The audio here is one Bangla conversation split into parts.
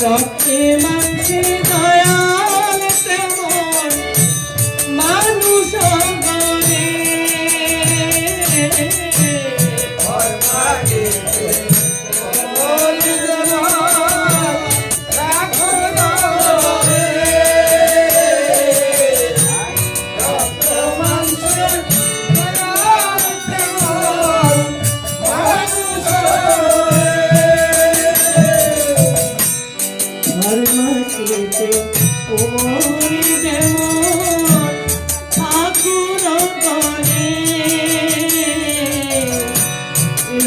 রক্তে মাংসে দয়াল তেমন মানুষ গরে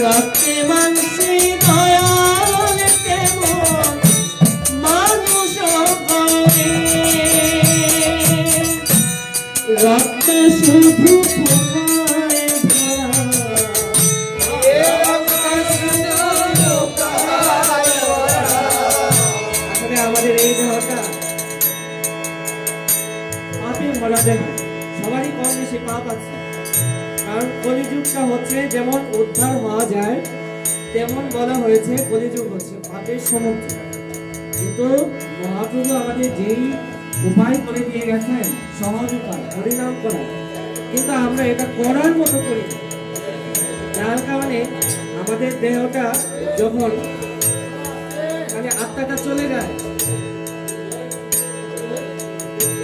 রক্তে মাংসে দয়াল তেমন মানুষ গরে রক্ত শুধু আমাদের এই দেহটা পাপে ভরা দেহ, সবারই কম বেশি পাপ আছে। কারণ কলিযুগটা হচ্ছে যেমন উদ্ধার হওয়া যায় তেমন বলা হয়েছে কলিযুগ হচ্ছে পাপের সমুদ্র। কিন্তু মহাপ্রভু আমাদের যেই উপায় করে দিয়ে গেছেন সহজ উপায় হরিনাম করা, কিন্তু আমরা এটা করার মতো করি, যার কারণে আমাদের দেহটা যখন মানে আত্মাটা চলে যায়